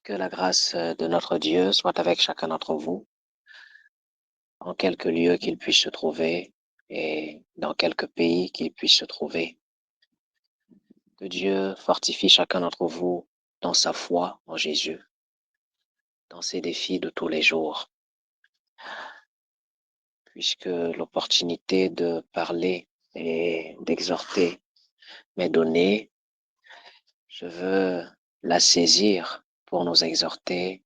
Que la grâce de notre Dieu soit avec chacun d'entre vous, en quelque lieu qu'il puisse se trouver et dans quelque pays qu'il puisse se trouver. Que Dieu fortifie chacun d'entre vous dans sa foi en Jésus, dans ses défis de tous les jours, puisque l'opportunité de parler et d'exhorter m'est donnée. Je veux la saisir pour nous exhorter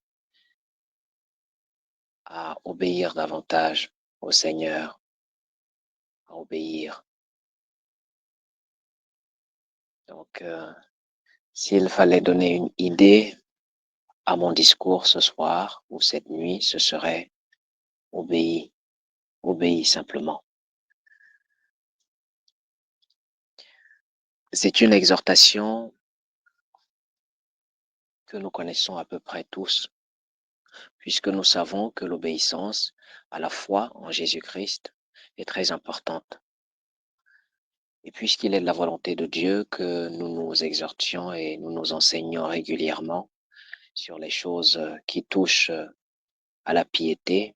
à obéir davantage au Seigneur, à obéir. Donc, s'il fallait donner une idée à mon discours ce soir ou cette nuit, ce serait obéis, obéis simplement. C'est une exhortation que nous connaissons à peu près tous, puisque nous savons que l'obéissance à la foi en Jésus-Christ est très importante. Et puisqu'il est de la volonté de Dieu que nous nous exhortions et nous nous enseignons régulièrement sur les choses qui touchent à la piété,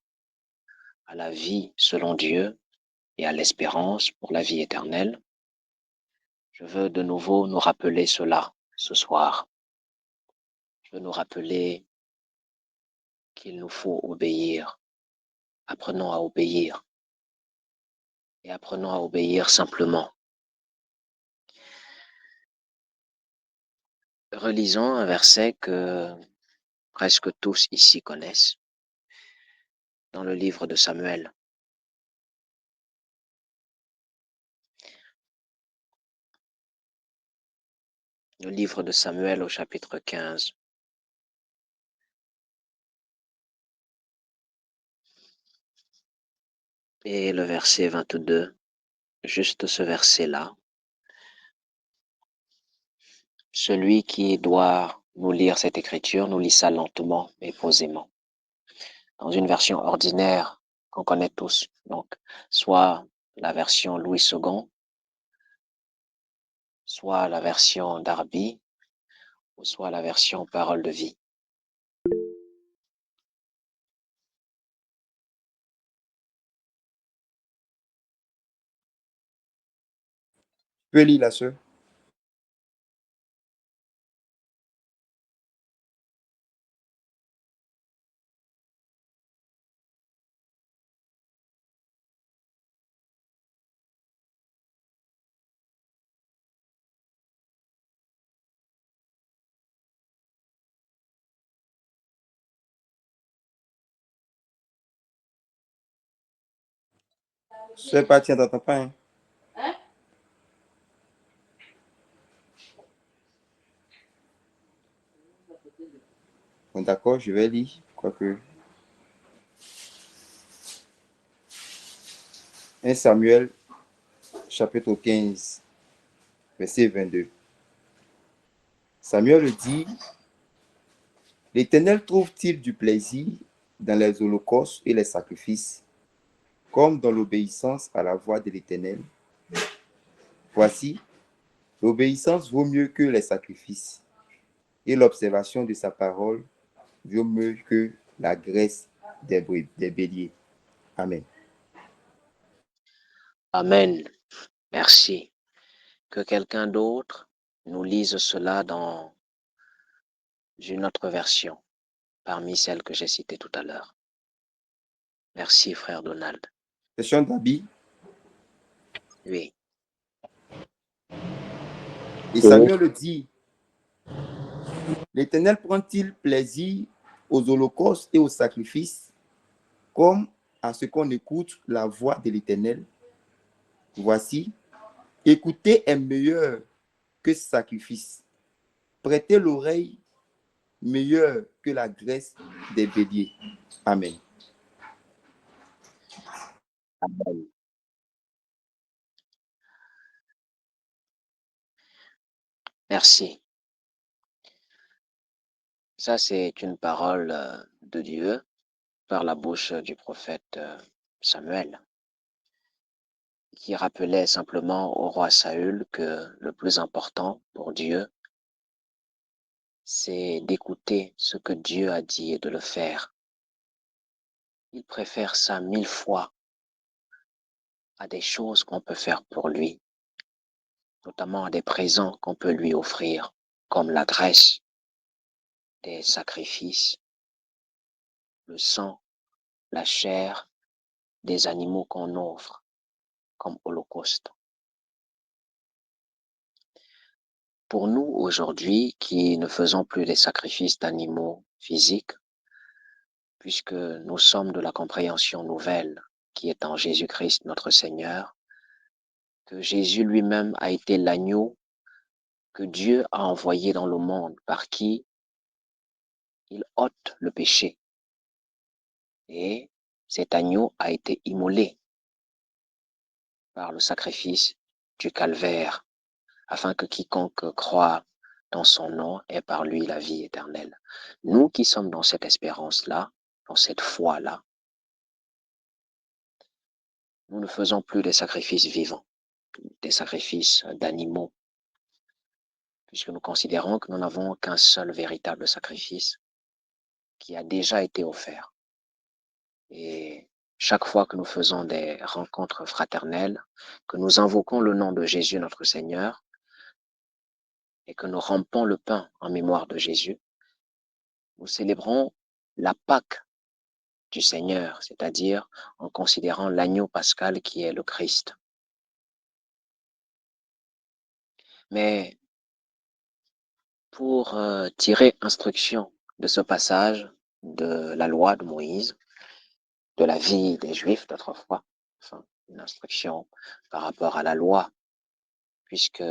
à la vie selon Dieu et à l'espérance pour la vie éternelle, je veux de nouveau nous rappeler cela ce soir. Je veux nous rappeler qu'il nous faut obéir. Apprenons à obéir. Et apprenons à obéir simplement. Relisons un verset que presque tous ici connaissent dans le livre de Samuel. Le livre de Samuel au chapitre 15. Et le verset 22, juste ce verset-là. Celui qui doit nous lire cette écriture, nous lit ça lentement et posément. Dans une version ordinaire qu'on connaît tous, donc soit la version Louis II, soit la version Darby, ou soit la version Parole de vie. Tu peux lire la sœur. C'est parti, on t'entend pas. Hein? Bon, d'accord, je vais lire. Quoique. 1 Samuel, chapitre 15, verset 22. Samuel dit, l'Éternel trouve-t-il du plaisir dans les holocaustes et les sacrifices, comme dans l'obéissance à la voix de l'Éternel? Voici, l'obéissance vaut mieux que les sacrifices, et l'observation de sa parole vaut mieux que la graisse des béliers. Amen. Amen. Merci. Que quelqu'un d'autre nous lise cela dans une autre version, parmi celles que j'ai citées tout à l'heure. Merci, frère Donald. Question d'Abi. Oui. Et Samuel dit, l'Éternel prend-il plaisir aux holocaustes et aux sacrifices, comme à ce qu'on écoute la voix de l'Éternel? Voici, écouter est meilleur que sacrifice. Prêter l'oreille meilleur que la graisse des béliers. Amen. Amen. Merci. Ça, c'est une parole de Dieu par la bouche du prophète Samuel, qui rappelait simplement au roi Saül que le plus important pour Dieu, c'est d'écouter ce que Dieu a dit et de le faire. Il préfère ça 1000 fois à des choses qu'on peut faire pour lui, notamment à des présents qu'on peut lui offrir, comme la graisse, des sacrifices, le sang, la chair, des animaux qu'on offre comme holocauste. Pour nous, aujourd'hui, qui ne faisons plus des sacrifices d'animaux physiques, puisque nous sommes de la compréhension nouvelle qui est en Jésus-Christ notre Seigneur, que Jésus lui-même a été l'agneau que Dieu a envoyé dans le monde par qui il ôte le péché. Et cet agneau a été immolé par le sacrifice du calvaire, afin que quiconque croit dans son nom ait par lui la vie éternelle. Nous qui sommes dans cette espérance-là, dans cette foi-là, nous ne faisons plus des sacrifices vivants, des sacrifices d'animaux, puisque nous considérons que nous n'avons qu'un seul véritable sacrifice qui a déjà été offert. Et chaque fois que nous faisons des rencontres fraternelles, que nous invoquons le nom de Jésus notre Seigneur et que nous rampons le pain en mémoire de Jésus, nous célébrons la Pâque du Seigneur, c'est-à-dire en considérant l'agneau pascal qui est le Christ. Mais pour tirer instruction de ce passage de la loi de Moïse, de la vie des Juifs d'autrefois, enfin, une instruction par rapport à la loi, puisque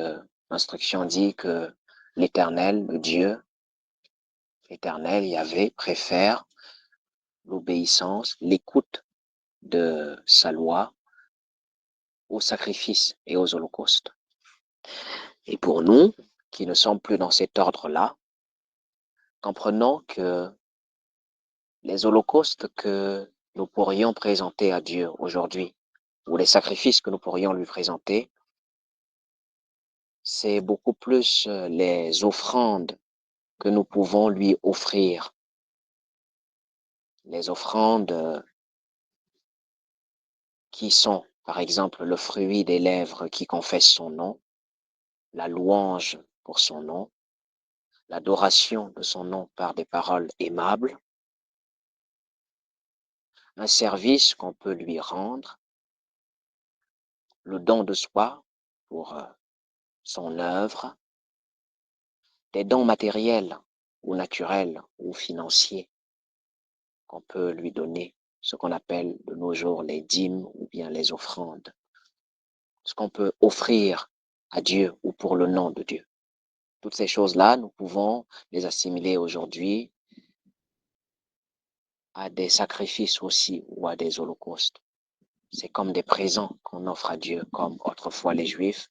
l'instruction dit que l'Éternel, le Dieu éternel, Yahvé, préfère l'obéissance, l'écoute de sa loi aux sacrifices et aux holocaustes. Et pour nous, qui ne sommes plus dans cet ordre-là, comprenons que les holocaustes que nous pourrions présenter à Dieu aujourd'hui, ou les sacrifices que nous pourrions lui présenter, c'est beaucoup plus les offrandes que nous pouvons lui offrir. Les offrandes qui sont, par exemple, le fruit des lèvres qui confessent son nom, la louange pour son nom, l'adoration de son nom par des paroles aimables, un service qu'on peut lui rendre, le don de soi pour son œuvre, des dons matériels ou naturels ou financiers qu'on peut lui donner, ce qu'on appelle de nos jours les dîmes ou bien les offrandes, ce qu'on peut offrir à Dieu ou pour le nom de Dieu. Toutes ces choses-là, nous pouvons les assimiler aujourd'hui à des sacrifices aussi ou à des holocaustes. C'est comme des présents qu'on offre à Dieu, comme autrefois les Juifs,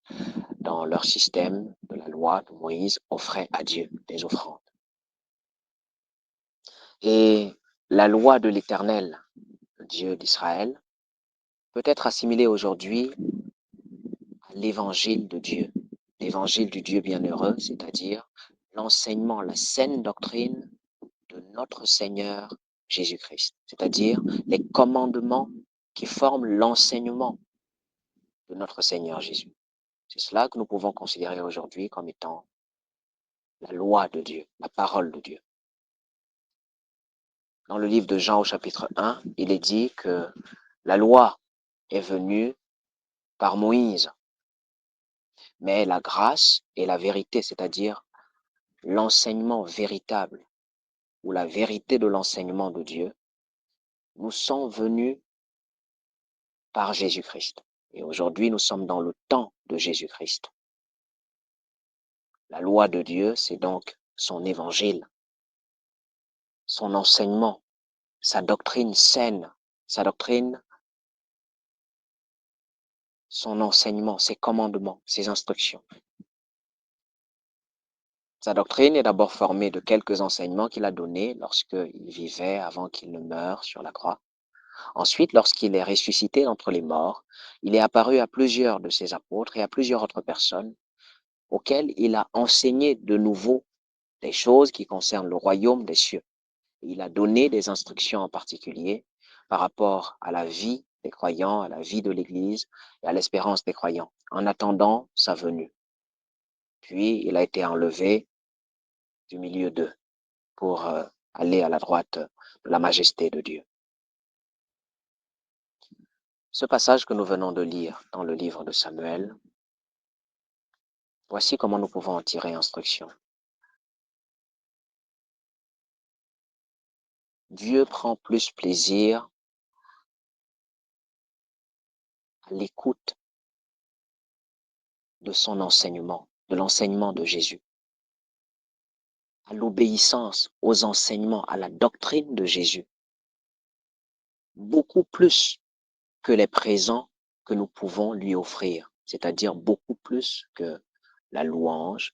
dans leur système de la loi de Moïse, offraient à Dieu des offrandes. Et la loi de l'Éternel, le Dieu d'Israël, peut être assimilée aujourd'hui à l'évangile de Dieu, l'évangile du Dieu bienheureux, c'est-à-dire l'enseignement, la saine doctrine de notre Seigneur Jésus-Christ, c'est-à-dire les commandements qui forment l'enseignement de notre Seigneur Jésus. C'est cela que nous pouvons considérer aujourd'hui comme étant la loi de Dieu, la parole de Dieu. Dans le livre de Jean au chapitre 1, il est dit que la loi est venue par Moïse, mais la grâce et la vérité, c'est-à-dire l'enseignement véritable ou la vérité de l'enseignement de Dieu, nous sont venus par Jésus-Christ. Et aujourd'hui, nous sommes dans le temps de Jésus-Christ. La loi de Dieu, c'est donc son évangile, son enseignement, sa doctrine saine, sa doctrine, son enseignement, ses commandements, ses instructions. Sa doctrine est d'abord formée de quelques enseignements qu'il a donnés lorsqu'il vivait avant qu'il ne meure sur la croix. Ensuite, lorsqu'il est ressuscité d'entre les morts, il est apparu à plusieurs de ses apôtres et à plusieurs autres personnes auxquelles il a enseigné de nouveau des choses qui concernent le royaume des cieux. Il a donné des instructions en particulier par rapport à la vie des croyants, à la vie de l'Église et à l'espérance des croyants, en attendant sa venue. Puis, il a été enlevé du milieu d'eux pour aller à la droite de la majesté de Dieu. Ce passage que nous venons de lire dans le livre de Samuel, voici comment nous pouvons en tirer instruction. Dieu prend plus plaisir à l'écoute de son enseignement, de l'enseignement de Jésus, à l'obéissance aux enseignements, à la doctrine de Jésus, beaucoup plus que les présents que nous pouvons lui offrir, c'est-à-dire beaucoup plus que la louange,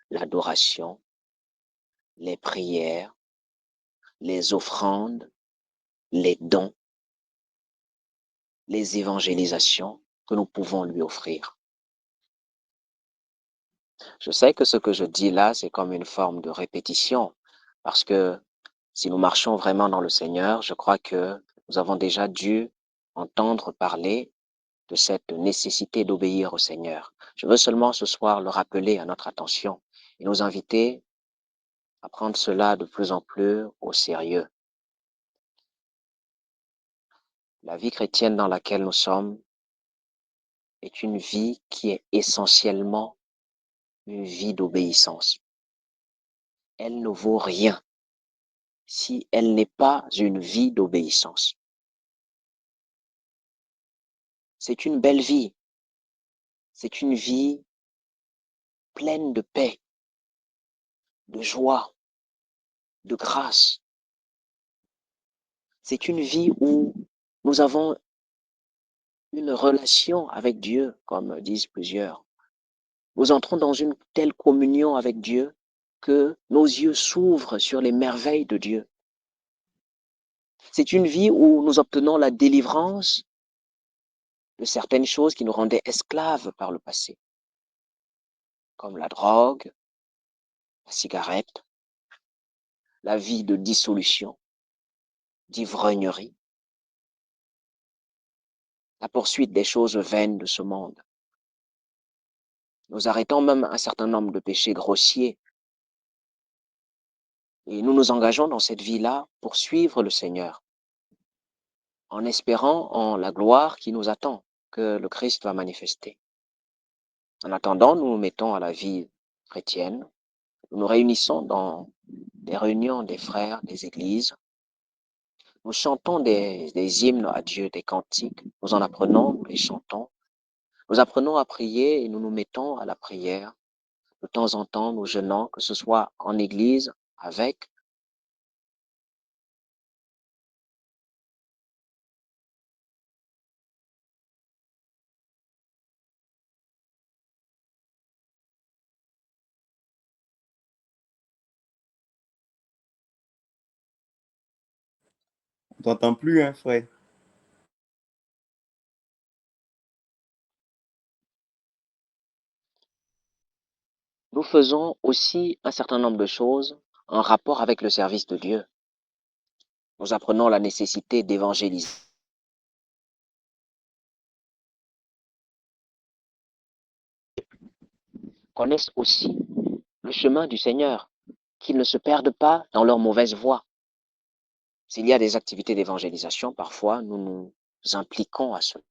l'adoration, les prières, les offrandes, les dons, les évangélisations que nous pouvons lui offrir. Je sais que ce que je dis là, c'est comme une forme de répétition, parce que si nous marchons vraiment dans le Seigneur, je crois que nous avons déjà dû entendre parler de cette nécessité d'obéir au Seigneur. Je veux seulement ce soir le rappeler à notre attention et nous inviter à prendre cela de plus en plus au sérieux. La vie chrétienne dans laquelle nous sommes est une vie qui est essentiellement une vie d'obéissance. Elle ne vaut rien si elle n'est pas une vie d'obéissance. C'est une belle vie. C'est une vie pleine de paix, de joie, de grâce. C'est une vie où nous avons une relation avec Dieu, comme disent plusieurs. Nous entrons dans une telle communion avec Dieu que nos yeux s'ouvrent sur les merveilles de Dieu. C'est une vie où nous obtenons la délivrance de certaines choses qui nous rendaient esclaves par le passé, comme la drogue, la cigarette, la vie de dissolution, d'ivrognerie, la poursuite des choses vaines de ce monde. Nous arrêtons même un certain nombre de péchés grossiers et nous nous engageons dans cette vie-là pour suivre le Seigneur, en espérant en la gloire qui nous attend, que le Christ va manifester. En attendant, nous nous mettons à la vie chrétienne, nous nous réunissons dans des réunions des frères, des églises, nous chantons des hymnes à Dieu, des cantiques, nous en apprenons, nous les chantons, nous apprenons à prier et nous nous mettons à la prière. De temps en temps, nous jeûnons, que ce soit en église, avec. On t'entend plus, hein, frère? Nous faisons aussi un certain nombre de choses en rapport avec le service de Dieu. Nous apprenons la nécessité d'évangéliser. Connaissent aussi le chemin du Seigneur, qu'ils ne se perdent pas dans leur mauvaise voie. S'il y a des activités d'évangélisation, parfois nous nous impliquons à cela.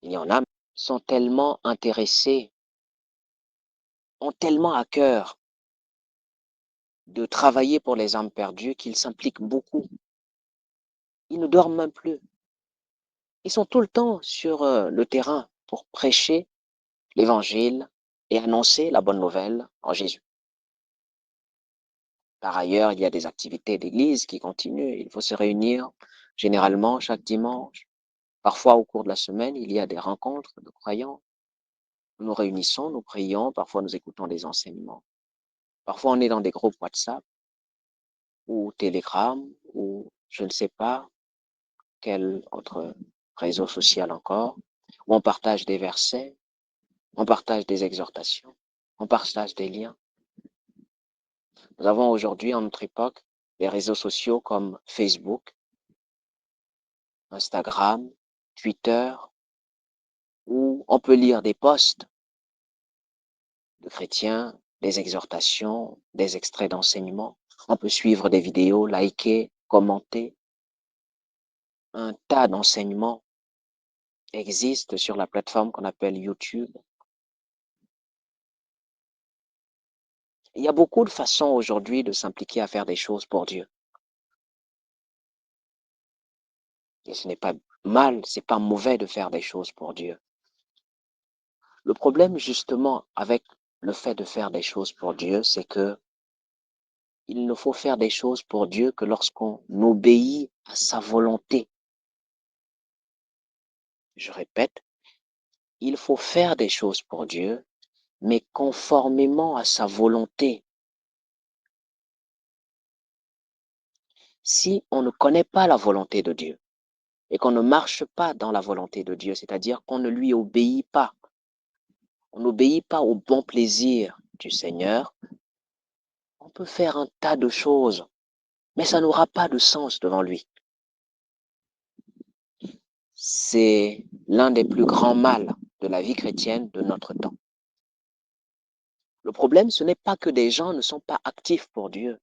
Il y en a qui sont tellement intéressés, ont tellement à cœur de travailler pour les âmes perdues qu'ils s'impliquent beaucoup. Ils ne dorment même plus. Ils sont tout le temps sur le terrain pour prêcher l'évangile et annoncer la bonne nouvelle en Jésus. Par ailleurs, il y a des activités d'église qui continuent. Il faut se réunir généralement chaque dimanche. Parfois, au cours de la semaine, il y a des rencontres de croyants. Nous nous réunissons, nous prions, parfois nous écoutons des enseignements. Parfois, on est dans des groupes WhatsApp ou Telegram ou je ne sais pas quel autre réseau social encore, où on partage des versets, on partage des exhortations, on partage des liens. Nous avons aujourd'hui, en notre époque, des réseaux sociaux comme Facebook, Instagram, Twitter, où on peut lire des posts de chrétiens, des exhortations, des extraits d'enseignements. On peut suivre des vidéos, liker, commenter. Un tas d'enseignements existent sur la plateforme qu'on appelle YouTube. Il y a beaucoup de façons aujourd'hui de s'impliquer à faire des choses pour Dieu. Et ce n'est pas mal, c'est pas mauvais de faire des choses pour Dieu. Le problème, justement, avec le fait de faire des choses pour Dieu, c'est que il ne faut faire des choses pour Dieu que lorsqu'on obéit à sa volonté. Je répète, il faut faire des choses pour Dieu, mais conformément à sa volonté. Si on ne connaît pas la volonté de Dieu et qu'on ne marche pas dans la volonté de Dieu, c'est-à-dire qu'on ne lui obéit pas, on n'obéit pas au bon plaisir du Seigneur, on peut faire un tas de choses, mais ça n'aura pas de sens devant lui. C'est l'un des plus grands mâles de la vie chrétienne de notre temps. Le problème, ce n'est pas que des gens ne sont pas actifs pour Dieu.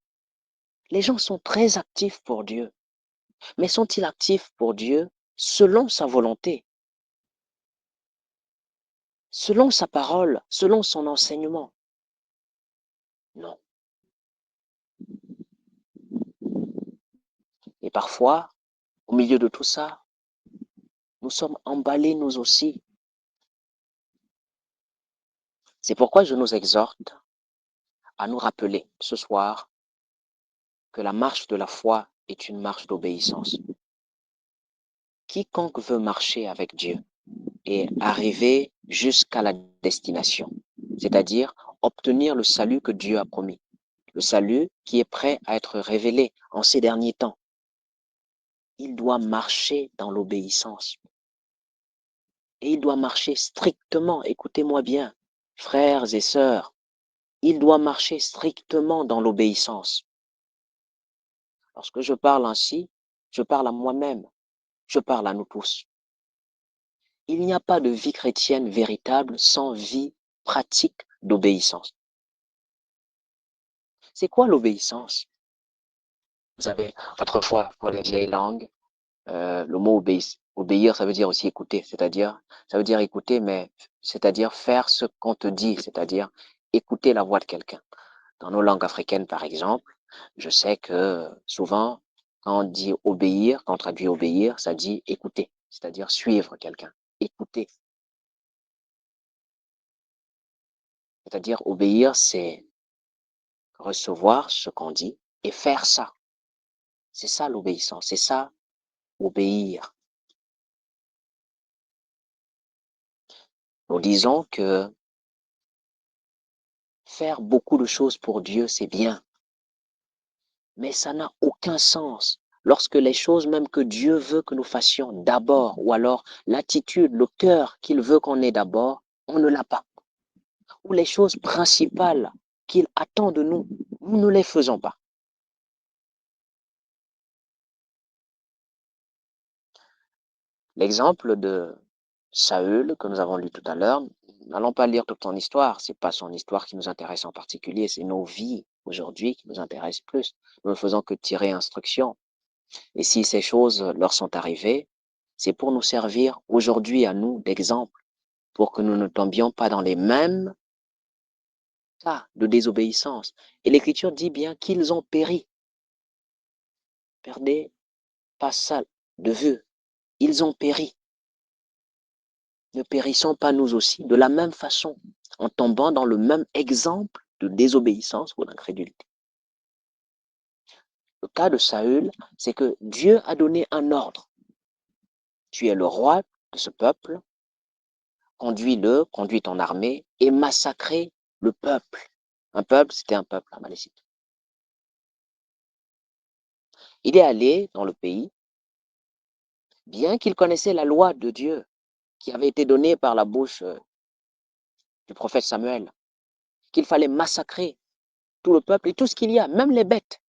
Les gens sont très actifs pour Dieu. Mais sont-ils actifs pour Dieu selon sa volonté, selon sa parole, selon son enseignement? Non. Et parfois, au milieu de tout ça, nous sommes emballés nous aussi. C'est pourquoi je nous exhorte à nous rappeler ce soir que la marche de la foi est une marche d'obéissance. Quiconque veut marcher avec Dieu et arriver jusqu'à la destination, c'est-à-dire obtenir le salut que Dieu a promis, le salut qui est prêt à être révélé en ces derniers temps, il doit marcher dans l'obéissance. Et il doit marcher strictement, écoutez-moi bien, frères et sœurs, il doit marcher strictement dans l'obéissance. Lorsque je parle ainsi, je parle à moi-même, je parle à nous tous. Il n'y a pas de vie chrétienne véritable sans vie pratique d'obéissance. C'est quoi l'obéissance? Vous savez, autrefois, pour les vieilles langues, le mot obéir, ça veut dire aussi écouter, c'est-à-dire, ça veut dire écouter, mais c'est-à-dire faire ce qu'on te dit, c'est-à-dire écouter la voix de quelqu'un. Dans nos langues africaines, par exemple, je sais que souvent, quand on dit obéir, quand on traduit obéir, ça dit écouter, c'est-à-dire suivre quelqu'un, écouter. C'est-à-dire obéir, c'est recevoir ce qu'on dit et faire ça. C'est ça l'obéissance, c'est ça obéir. Nous disons que faire beaucoup de choses pour Dieu, c'est bien, mais ça n'a aucun sens lorsque les choses même que Dieu veut que nous fassions d'abord, ou alors l'attitude, le cœur qu'il veut qu'on ait d'abord, on ne l'a pas. Ou les choses principales qu'il attend de nous, nous ne les faisons pas. L'exemple de Saül que nous avons lu tout à l'heure, n'allons pas lire toute son histoire, c'est pas son histoire qui nous intéresse en particulier, c'est nos vies aujourd'hui qui nous intéressent plus. Nous ne faisons que tirer instruction. Et si ces choses leur sont arrivées, c'est pour nous servir aujourd'hui à nous d'exemple, pour que nous ne tombions pas dans les mêmes cas de désobéissance. Et l'Écriture dit bien qu'ils ont péri. Perdez pas ça de vue. Ils ont péri. Ne périssons pas nous aussi de la même façon, en tombant dans le même exemple de désobéissance ou d'incrédulité. Le cas de Saül, c'est que Dieu a donné un ordre. Tu es le roi de ce peuple, conduis-le, conduis ton armée et massacrez le peuple. Un peuple, c'était un peuple amalécite. Il est allé dans le pays, bien qu'il connaissait la loi de Dieu qui avait été donnée par la bouche du prophète Samuel, qu'il fallait massacrer tout le peuple et tout ce qu'il y a, même les bêtes.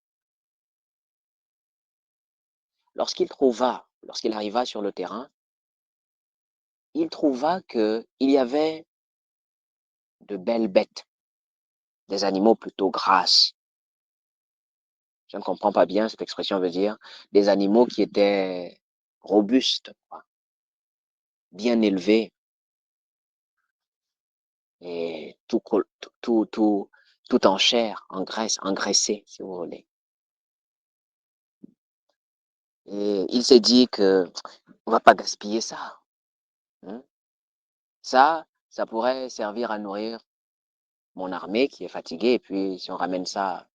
Lorsqu'il arriva sur le terrain, il trouva qu'il y avait de belles bêtes, des animaux plutôt grasses. Je ne comprends pas bien, cette expression veut dire des animaux qui étaient robustes, bien élevés et tout en chair, en graisse, engraissé, si vous voulez. Et il s'est dit que on va pas gaspiller ça. Hein. Ça pourrait servir à nourrir mon armée qui est fatiguée. Et puis, si on ramène ça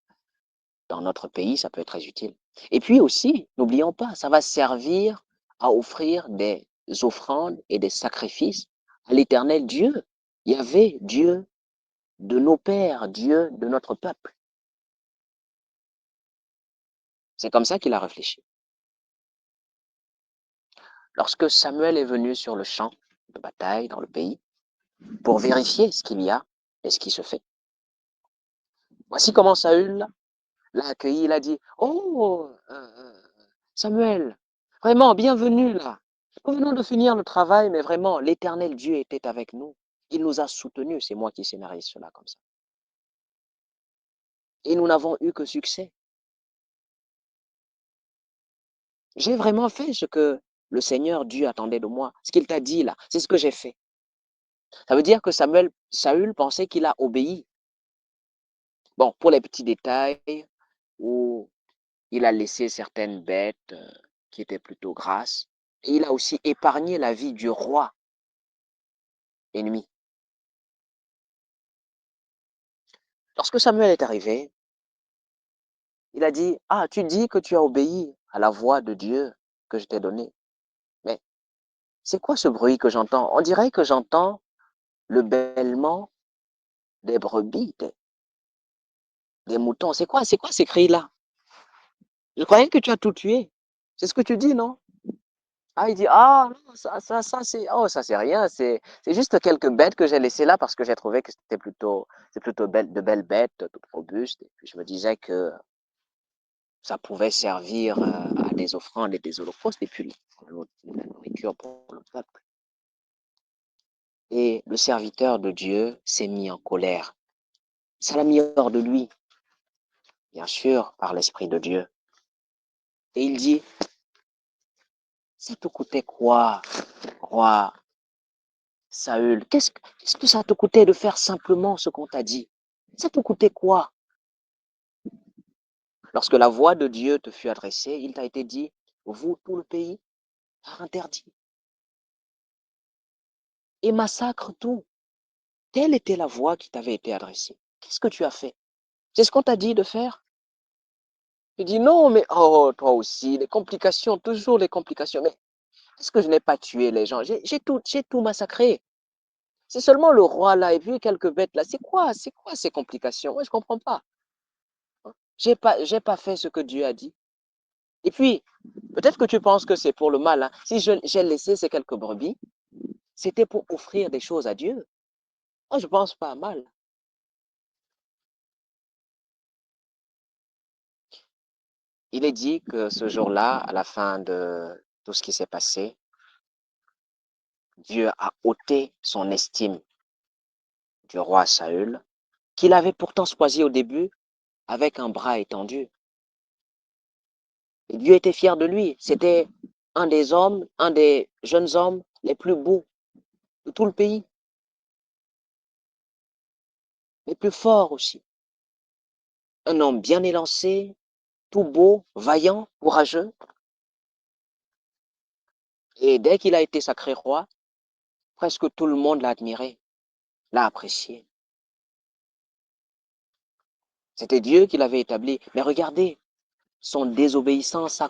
dans notre pays, ça peut être très utile. Et puis aussi, n'oublions pas, ça va servir à offrir des offrandes et des sacrifices à l'éternel Dieu. Yahvé, Dieu de nos pères, Dieu de notre peuple. C'est comme ça qu'il a réfléchi. Lorsque Samuel est venu sur le champ de bataille dans le pays pour vérifier ce qu'il y a et ce qui se fait, voici comment Saül l'a accueilli. Il a dit, oh, Samuel, vraiment, bienvenue là. Nous venons de finir le travail, mais vraiment, l'éternel Dieu était avec nous. Il nous a soutenus. C'est moi qui scénarise cela comme ça. Et nous n'avons eu que succès. J'ai vraiment fait ce que le Seigneur Dieu attendait de moi. Ce qu'il t'a dit là, c'est ce que j'ai fait. Ça veut dire que Saül pensait qu'il a obéi. Bon, pour les petits détails, où il a laissé certaines bêtes qui étaient plutôt grasses, et il a aussi épargné la vie du roi ennemi. Lorsque Samuel est arrivé, il a dit, ah, tu dis que tu as obéi à la voix de Dieu que je t'ai donnée. Mais c'est quoi ce bruit que j'entends? On dirait que j'entends le bêlement des brebis, des moutons. C'est quoi ces cris-là? Je croyais que tu as tout tué. C'est ce que tu dis, non? Ah, il dit, ah, non, ça, c'est rien. C'est juste quelques bêtes que j'ai laissées là parce que j'ai trouvé que c'est plutôt de belles bêtes, toutes robustes. Et puis je me disais que ça pouvait servir à des offrandes et des holocaustes et puis la nourriture pour le peuple. Et le serviteur de Dieu s'est mis en colère. Ça l'a mis hors de lui, bien sûr, par l'Esprit de Dieu. Et il dit, ça te coûtait quoi, roi Saül? Qu'est-ce que ça te coûtait de faire simplement ce qu'on t'a dit? Ça te coûtait quoi? Lorsque la voix de Dieu te fut adressée, il t'a été dit, vous, tout le pays, interdit et massacre tout. Telle était la voix qui t'avait été adressée. Qu'est-ce que tu as fait? C'est ce qu'on t'a dit de faire? Tu dis non, mais oh, toi aussi, les complications, toujours les complications. Mais est-ce que je n'ai pas tué les gens? J'ai tout massacré. C'est seulement le roi là et puis quelques bêtes là. C'est quoi ces complications? Moi, je comprends pas. J'ai pas fait ce que Dieu a dit. Et puis, peut-être que tu penses que c'est pour le mal. Hein. Si j'ai laissé ces quelques brebis, c'était pour offrir des choses à Dieu. Moi, je pense pas mal. Il est dit que ce jour-là, à la fin de tout ce qui s'est passé, Dieu a ôté son estime du roi Saül, qu'il avait pourtant choisi au début avec un bras étendu. Et Dieu était fier de lui. C'était un des jeunes hommes les plus beaux de tout le pays, les plus forts aussi. Un homme bien élancé, tout beau, vaillant, courageux. Et dès qu'il a été sacré roi, presque tout le monde l'a admiré, l'a apprécié. C'était Dieu qui l'avait établi. Mais regardez, son désobéissance a,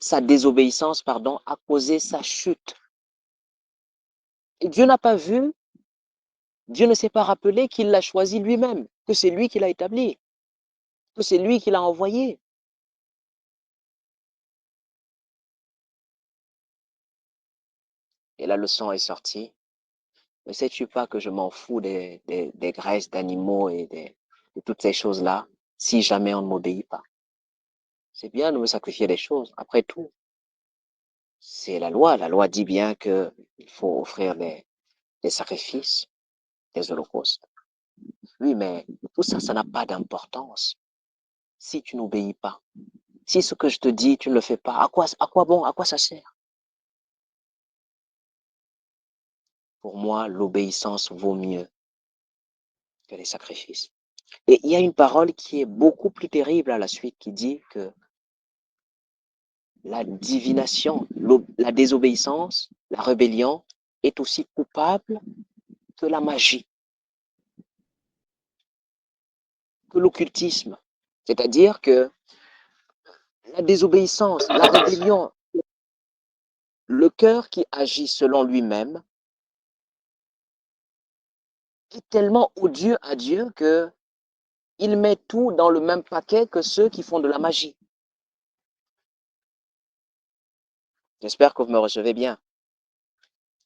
sa désobéissance, pardon, a causé sa chute. Et Dieu n'a pas vu, Dieu ne s'est pas rappelé qu'il l'a choisi lui-même, que c'est lui qui l'a établi, que c'est lui qui l'a envoyé. Et la leçon est sortie. Ne sais-tu pas que je m'en fous des graisses d'animaux et de toutes ces choses-là, si jamais on ne m'obéit pas? C'est bien de me sacrifier des choses. Après tout, c'est la loi. La loi dit bien qu'il faut offrir des sacrifices, des holocaustes. Oui, mais tout ça, ça n'a pas d'importance si tu n'obéis pas. Si ce que je te dis, tu ne le fais pas, à quoi bon, à quoi ça sert? Pour moi, l'obéissance vaut mieux que les sacrifices. Et il y a une parole qui est beaucoup plus terrible à la suite qui dit que la divination, la désobéissance, la rébellion est aussi coupable que la magie, que l'occultisme. C'est-à-dire que la désobéissance, la rébellion, le cœur qui agit selon lui-même est tellement odieux à Dieu que il met tout dans le même paquet que ceux qui font de la magie. J'espère que vous me recevez bien.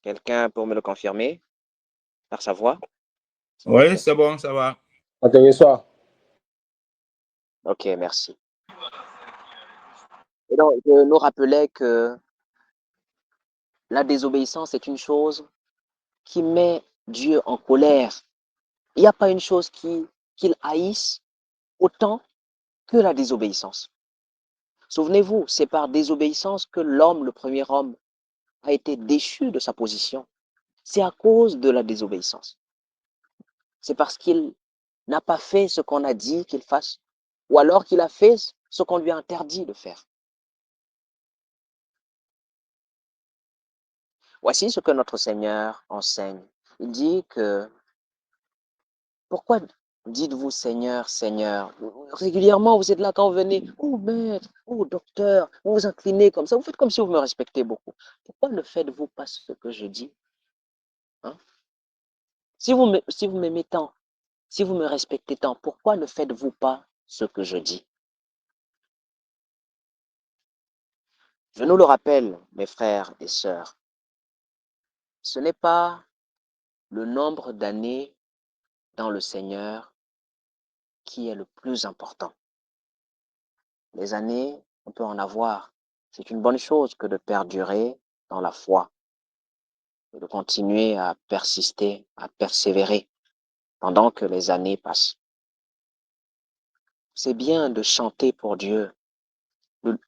Quelqu'un pour me le confirmer par sa voix? Oui, c'est bon, ça va. Intéressant. Ok, merci. Et donc, je nous rappelais que la désobéissance est une chose qui met Dieu en colère. Il n'y a pas une chose qu'il haïsse autant que la désobéissance. Souvenez-vous, c'est par désobéissance que l'homme, le premier homme, a été déchu de sa position. C'est à cause de la désobéissance. C'est parce qu'il n'a pas fait ce qu'on a dit qu'il fasse, ou alors qu'il a fait ce qu'on lui a interdit de faire. Voici ce que notre Seigneur enseigne. Il dit que pourquoi dites-vous Seigneur, Seigneur? Régulièrement, vous êtes là quand vous venez, oh maître, oh docteur, vous vous inclinez comme ça, vous faites comme si vous me respectez beaucoup. Pourquoi ne faites-vous pas ce que je dis? Hein? Si vous m'aimez tant, si vous me respectez tant, pourquoi ne faites-vous pas ce que je dis? Je nous le rappelle, mes frères et sœurs, ce n'est pas le nombre d'années dans le Seigneur qui est le plus important. Les années, on peut en avoir. C'est une bonne chose que de perdurer dans la foi et de continuer à persister, à persévérer pendant que les années passent. C'est bien de chanter pour Dieu, de,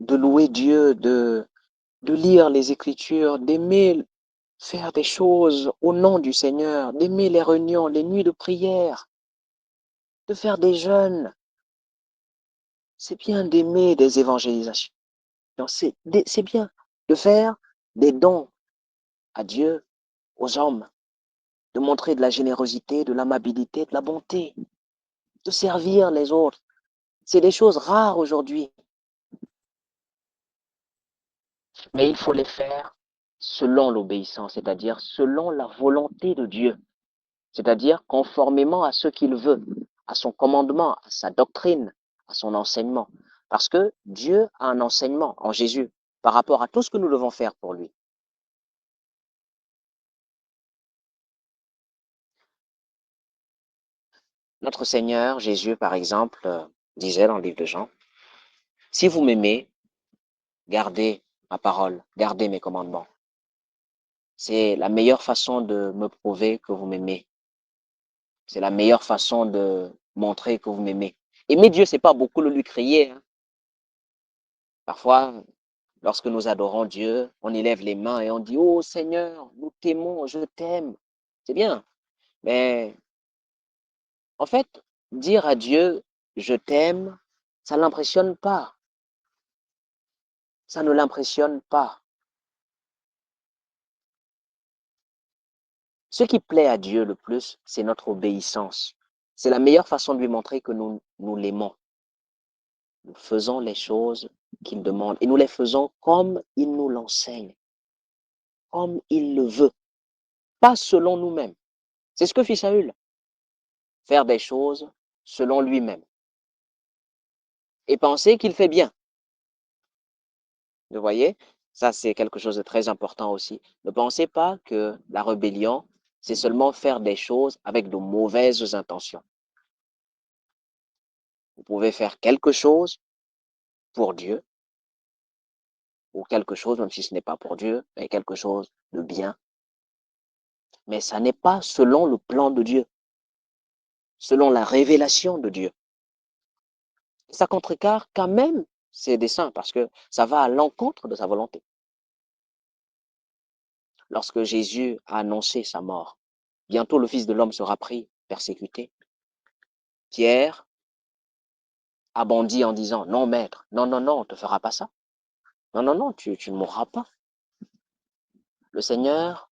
de louer Dieu, de lire les Écritures, d'aimer faire des choses au nom du Seigneur, d'aimer les réunions, les nuits de prière, de faire des jeûnes. C'est bien d'aimer des évangélisations. C'est bien de faire des dons à Dieu, aux hommes, de montrer de la générosité, de l'amabilité, de la bonté, de servir les autres. C'est des choses rares aujourd'hui, mais il faut les faire selon l'obéissance, c'est-à-dire selon la volonté de Dieu, c'est-à-dire conformément à ce qu'il veut, à son commandement, à sa doctrine, à son enseignement. Parce que Dieu a un enseignement en Jésus par rapport à tout ce que nous devons faire pour lui. Notre Seigneur Jésus, par exemple, disait dans le livre de Jean, si vous m'aimez, gardez ma parole, gardez mes commandements. C'est la meilleure façon de me prouver que vous m'aimez. C'est la meilleure façon de montrer que vous m'aimez. Aimer Dieu, c'est pas beaucoup le lui crier. Hein. Parfois, lorsque nous adorons Dieu, on élève les mains et on dit, oh Seigneur, nous t'aimons, je t'aime. C'est bien. Mais en fait, dire à Dieu, je t'aime, ça ne l'impressionne pas. Ça ne l'impressionne pas. Ce qui plaît à Dieu le plus, c'est notre obéissance. C'est la meilleure façon de lui montrer que nous l'aimons. Nous faisons les choses qu'il demande et nous les faisons comme il nous l'enseigne, comme il le veut, pas selon nous-mêmes. C'est ce que fit Saül, faire des choses selon lui-même et penser qu'il fait bien. Vous voyez, ça c'est quelque chose de très important aussi. Ne pensez pas que la rébellion, c'est seulement faire des choses avec de mauvaises intentions. Vous pouvez faire quelque chose pour Dieu, ou quelque chose, même si ce n'est pas pour Dieu, mais quelque chose de bien. Mais ça n'est pas selon le plan de Dieu, selon la révélation de Dieu. Ça contrecarre quand même ses desseins, parce que ça va à l'encontre de sa volonté. Lorsque Jésus a annoncé sa mort, bientôt le Fils de l'homme sera pris, persécuté. Pierre a bondi en disant, non maître, non, non, non, on ne te fera pas ça. Non, non, non, tu ne mourras pas. Le Seigneur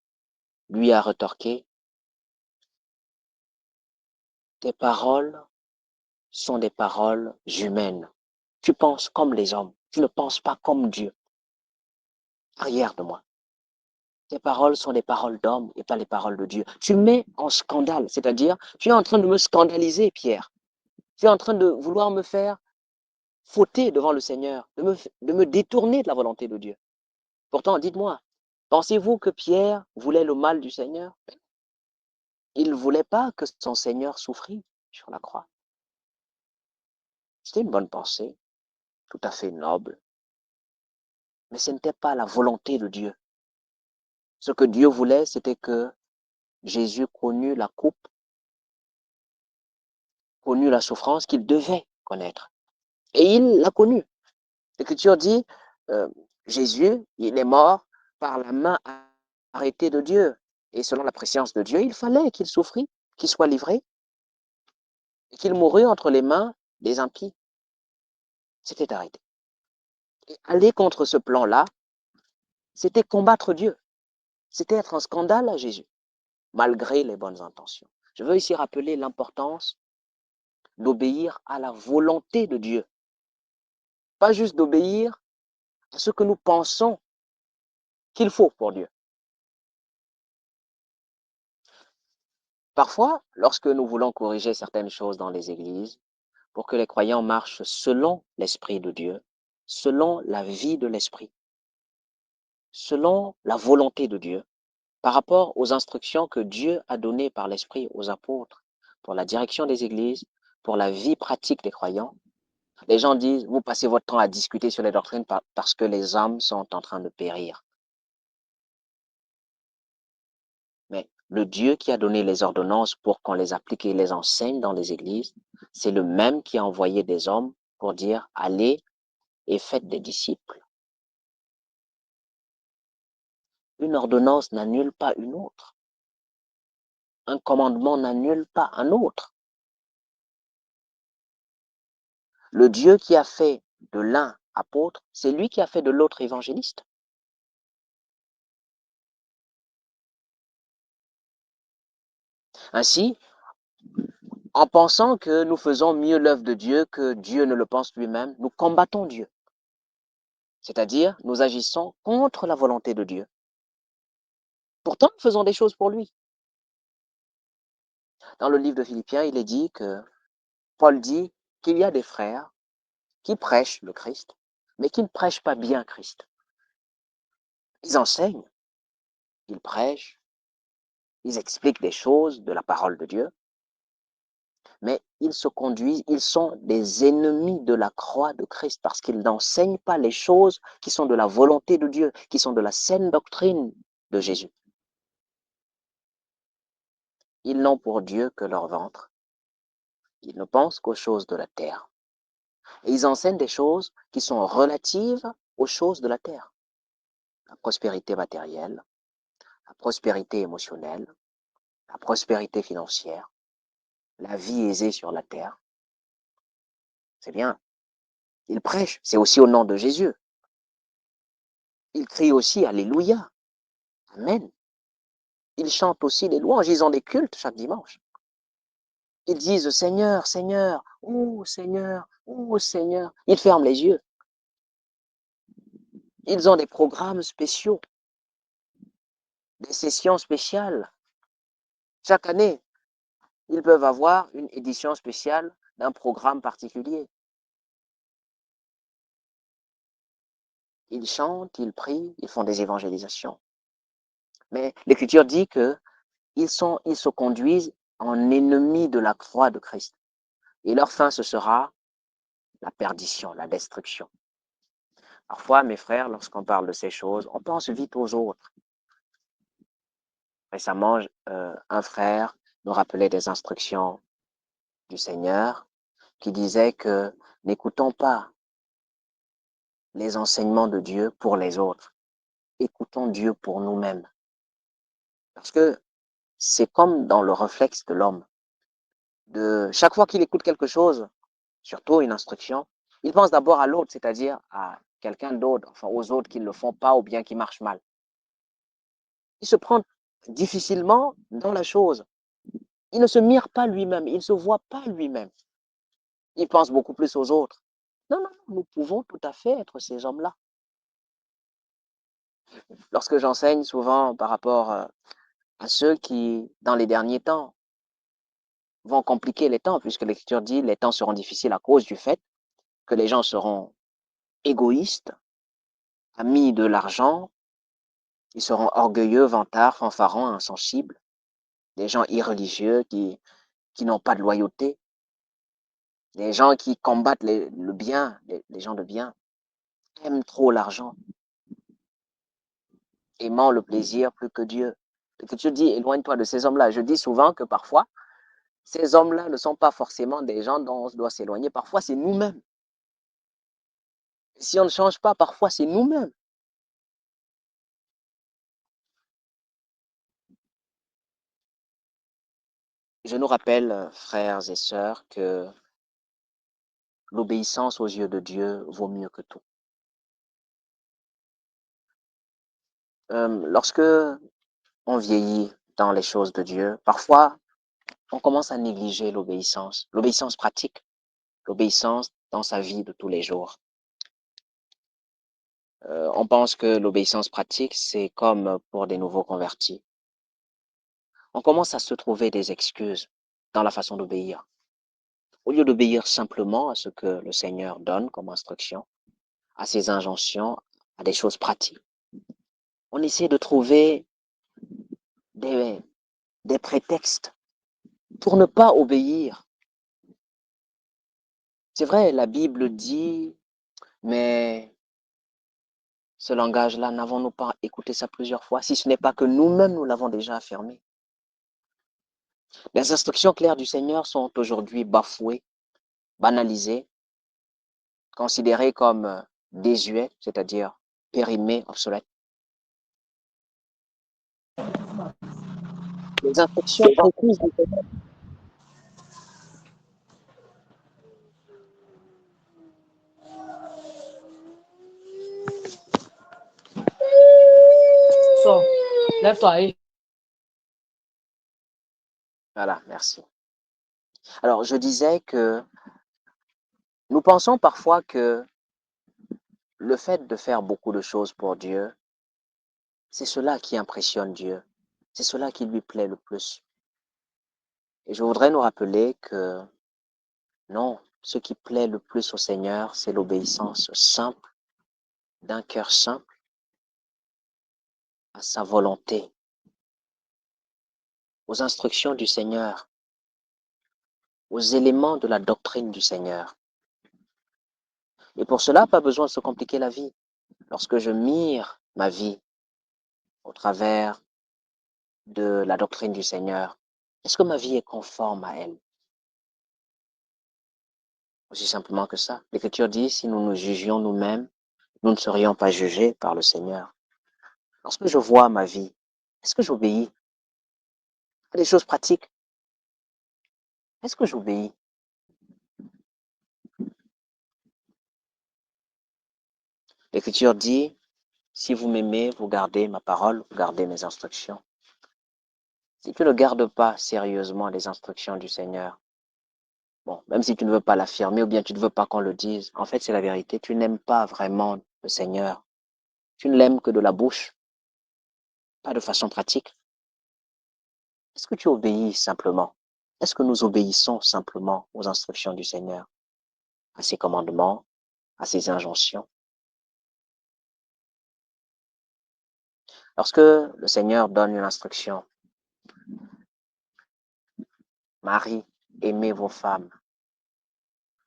lui a rétorqué, tes paroles sont des paroles humaines. Tu penses comme les hommes, tu ne penses pas comme Dieu. Arrière de moi. Tes paroles sont des paroles d'hommes et pas les paroles de Dieu. Tu mets en scandale, c'est-à-dire, tu es en train de me scandaliser, Pierre. Tu es en train de vouloir me faire fauter devant le Seigneur, de me détourner de la volonté de Dieu. Pourtant, dites-moi, pensez-vous que Pierre voulait le mal du Seigneur? Il ne voulait pas que son Seigneur souffrît sur la croix. C'était une bonne pensée, tout à fait noble, mais ce n'était pas la volonté de Dieu. Ce que Dieu voulait, c'était que Jésus connût la coupe, connût la souffrance qu'il devait connaître. Et il l'a connue. L'Écriture dit, euh, Jésus, il est mort par la main arrêtée de Dieu. Et selon la préscience de Dieu, il fallait qu'il souffrît, qu'il soit livré, et qu'il mourût entre les mains des impies. C'était arrêté. Et aller contre ce plan-là, c'était combattre Dieu. C'était être un scandale à Jésus, malgré les bonnes intentions. Je veux ici rappeler l'importance d'obéir à la volonté de Dieu. Pas juste d'obéir à ce que nous pensons qu'il faut pour Dieu. Parfois, lorsque nous voulons corriger certaines choses dans les églises, pour que les croyants marchent selon l'Esprit de Dieu, selon la vie de l'Esprit, selon la volonté de Dieu, par rapport aux instructions que Dieu a données par l'Esprit aux apôtres, pour la direction des églises, pour la vie pratique des croyants, les gens disent, vous passez votre temps à discuter sur les doctrines parce que les âmes sont en train de périr. Mais le Dieu qui a donné les ordonnances pour qu'on les applique et les enseigne dans les églises, c'est le même qui a envoyé des hommes pour dire, allez et faites des disciples. Une ordonnance n'annule pas une autre. Un commandement n'annule pas un autre. Le Dieu qui a fait de l'un apôtre, c'est lui qui a fait de l'autre évangéliste. Ainsi, en pensant que nous faisons mieux l'œuvre de Dieu que Dieu ne le pense lui-même, nous combattons Dieu. C'est-à-dire, nous agissons contre la volonté de Dieu. Pourtant, nous faisons des choses pour lui. Dans le livre de Philippiens, il est dit que Paul dit qu'il y a des frères qui prêchent le Christ, mais qui ne prêchent pas bien Christ. Ils enseignent, ils prêchent, ils expliquent des choses de la parole de Dieu, mais ils se conduisent, ils sont des ennemis de la croix de Christ parce qu'ils n'enseignent pas les choses qui sont de la volonté de Dieu, qui sont de la saine doctrine de Jésus. Ils n'ont pour Dieu que leur ventre. Ils ne pensent qu'aux choses de la terre. Et ils enseignent des choses qui sont relatives aux choses de la terre. La prospérité matérielle, la prospérité émotionnelle, la prospérité financière, la vie aisée sur la terre. C'est bien. Ils prêchent, c'est aussi au nom de Jésus. Ils crient aussi Alléluia, Amen. Ils chantent aussi les louanges, ils ont des cultes chaque dimanche. Ils disent Seigneur, Seigneur, oh Seigneur, oh Seigneur. Ils ferment les yeux. Ils ont des programmes spéciaux, des sessions spéciales. Chaque année, ils peuvent avoir une édition spéciale d'un programme particulier. Ils chantent, ils prient, ils font des évangélisations. Mais l'Écriture dit que ils se conduisent en ennemis de la croix de Christ. Et leur fin, ce sera la perdition, la destruction. Parfois, mes frères, lorsqu'on parle de ces choses, on pense vite aux autres. Récemment, un frère nous rappelait des instructions du Seigneur qui disaient que n'écoutons pas les enseignements de Dieu pour les autres. Écoutons Dieu pour nous-mêmes. Parce que c'est comme dans le réflexe de l'homme. Chaque fois qu'il écoute quelque chose, surtout une instruction, il pense d'abord à l'autre, c'est-à-dire à quelqu'un d'autre, enfin aux autres qui ne le font pas ou bien qui marchent mal. Il se prend difficilement dans la chose. Il ne se mire pas lui-même, il ne se voit pas lui-même. Il pense beaucoup plus aux autres. Non, non, non, nous pouvons tout à fait être ces hommes-là. Lorsque j'enseigne souvent par rapport à ceux qui, dans les derniers temps, vont compliquer les temps, puisque l'Écriture dit les temps seront difficiles à cause du fait que les gens seront égoïstes, amis de l'argent, ils seront orgueilleux, vantards, fanfarons, insensibles, des gens irreligieux qui n'ont pas de loyauté, des gens qui combattent le bien, les gens de bien, aiment trop l'argent, aimant le plaisir plus que Dieu. L'Écriture dit éloigne-toi de ces hommes-là. Je dis souvent que parfois, ces hommes-là ne sont pas forcément des gens dont on doit s'éloigner. Parfois, c'est nous-mêmes. Si on ne change pas, parfois, c'est nous-mêmes. Je nous rappelle, frères et sœurs, que l'obéissance aux yeux de Dieu vaut mieux que tout. Lorsque on vieillit dans les choses de Dieu, parfois, on commence à négliger l'obéissance pratique, l'obéissance dans sa vie de tous les jours. On pense que l'obéissance pratique, c'est comme pour des nouveaux convertis. On commence à se trouver des excuses dans la façon d'obéir. Au lieu d'obéir simplement à ce que le Seigneur donne comme instruction, à ses injonctions, à des choses pratiques, on essaie de trouver des, des prétextes pour ne pas obéir. C'est vrai, la Bible dit, mais ce langage-là, n'avons-nous pas écouté ça plusieurs fois, si ce n'est pas que nous-mêmes, nous l'avons déjà affirmé. Les instructions claires du Seigneur sont aujourd'hui bafouées, banalisées, considérées comme désuets, c'est-à-dire périmées, obsolètes. Les instructions précises du Seigneur. So, lève-toi, allez. Voilà, merci. Alors, je disais que nous pensons parfois que le fait de faire beaucoup de choses pour Dieu, c'est cela qui impressionne Dieu. C'est cela qui lui plaît le plus. Et je voudrais nous rappeler que non, ce qui plaît le plus au Seigneur, c'est l'obéissance simple, d'un cœur simple, à sa volonté, aux instructions du Seigneur, aux éléments de la doctrine du Seigneur. Et pour cela, pas besoin de se compliquer la vie. Lorsque je mire ma vie au travers de la doctrine du Seigneur, est-ce que ma vie est conforme à elle? Aussi simplement que ça. L'Écriture dit, si nous nous jugions nous-mêmes, nous ne serions pas jugés par le Seigneur. Lorsque je vois ma vie, est-ce que j'obéis à des choses pratiques? Est-ce que j'obéis? L'Écriture dit, si vous m'aimez, vous gardez ma parole, vous gardez mes instructions. Si tu ne gardes pas sérieusement les instructions du Seigneur, bon, même si tu ne veux pas l'affirmer ou bien tu ne veux pas qu'on le dise, en fait, c'est la vérité. Tu n'aimes pas vraiment le Seigneur. Tu ne l'aimes que de la bouche, pas de façon pratique. Est-ce que tu obéis simplement? Est-ce que nous obéissons simplement aux instructions du Seigneur, à ses commandements, à ses injonctions? Lorsque le Seigneur donne une instruction, Marie, aimez vos femmes.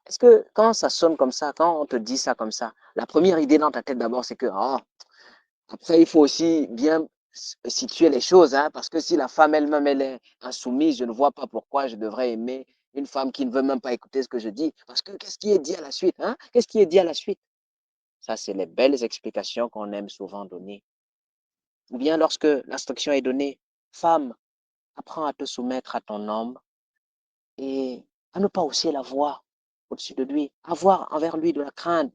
Est-ce que quand ça sonne comme ça, quand on te dit ça comme ça, la première idée dans ta tête d'abord, c'est que, après, il faut aussi bien situer les choses, hein, parce que si la femme elle-même, elle est insoumise, je ne vois pas pourquoi je devrais aimer une femme qui ne veut même pas écouter ce que je dis. Parce que qu'est-ce qui est dit à la suite, hein? Qu'est-ce qui est dit à la suite? Ça, c'est les belles explications qu'on aime souvent donner. Ou bien lorsque l'instruction est donnée, femme, apprends à te soumettre à ton homme et à ne pas hausser la voix au-dessus de lui, avoir envers lui de la crainte,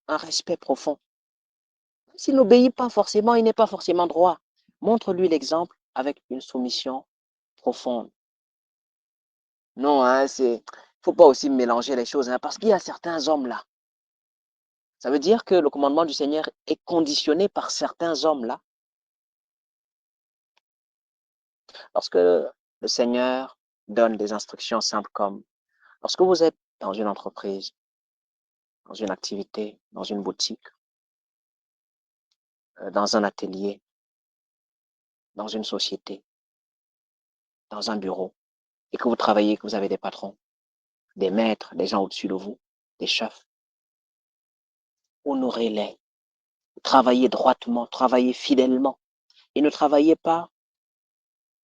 un respect profond. S'il n'obéit pas forcément, il n'est pas forcément droit. Montre-lui l'exemple avec une soumission profonde. Non, hein, faut pas aussi mélanger les choses, hein, parce qu'il y a certains hommes là. Ça veut dire que le commandement du Seigneur est conditionné par certains hommes là. Lorsque le Seigneur donne des instructions simples comme lorsque vous êtes dans une entreprise, dans une activité, dans une boutique, dans un atelier, dans une société, dans un bureau, et que vous travaillez, que vous avez des patrons, des maîtres, des gens au-dessus de vous, des chefs, honorez-les, travaillez droitement, travaillez fidèlement, et ne travaillez pas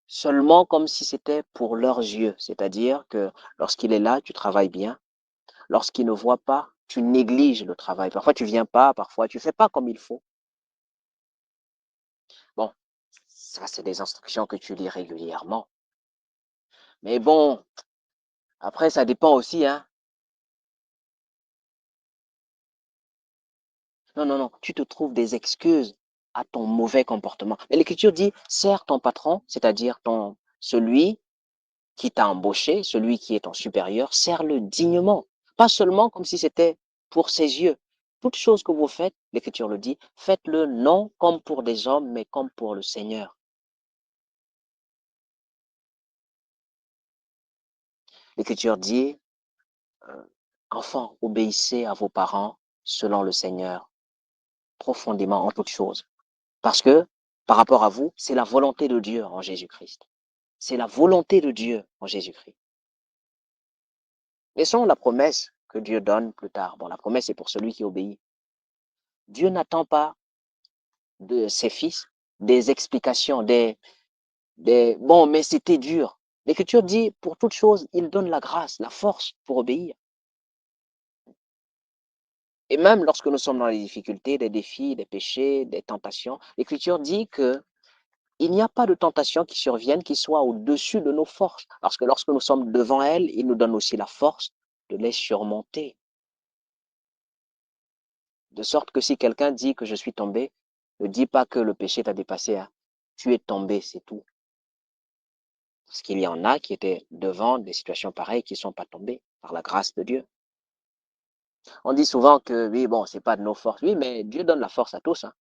seulement comme si c'était pour leurs yeux, c'est-à-dire que lorsqu'il est là, tu travailles bien, lorsqu'il ne voit pas, tu négliges le travail. Parfois, tu viens pas, parfois, tu fais pas comme il faut. Bon, ça, c'est des instructions que tu lis régulièrement. Mais bon, après, ça dépend aussi, hein. Non, non, non, tu te trouves des excuses à ton mauvais comportement. Mais l'Écriture dit, sers ton patron, c'est-à-dire celui qui t'a embauché, celui qui est ton supérieur, sers-le dignement. Pas seulement comme si c'était pour ses yeux. Toute chose que vous faites, l'Écriture le dit, faites-le non comme pour des hommes, mais comme pour le Seigneur. L'Écriture dit, euh, enfants, obéissez à vos parents selon le Seigneur, profondément en toutes choses. Parce que, par rapport à vous, c'est la volonté de Dieu en Jésus-Christ. C'est la volonté de Dieu en Jésus-Christ. Laissons la promesse que Dieu donne plus tard. Bon, la promesse est pour celui qui obéit. Dieu n'attend pas de ses fils des explications, bon, mais c'était dur. L'Écriture dit, pour toute chose, il donne la grâce, la force pour obéir. Et même lorsque nous sommes dans les difficultés, des défis, des péchés, des tentations, l'Écriture dit que il n'y a pas de tentation qui survienne qui soit au-dessus de nos forces. Parce que lorsque nous sommes devant elle, il nous donne aussi la force de les surmonter. De sorte que si quelqu'un dit que je suis tombé, ne dis pas que le péché t'a dépassé, hein. Tu es tombé, c'est tout. Parce qu'il y en a qui étaient devant des situations pareilles qui ne sont pas tombés par la grâce de Dieu. On dit souvent que oui, bon, c'est pas de nos forces. Oui, mais Dieu donne la force à tous, hein.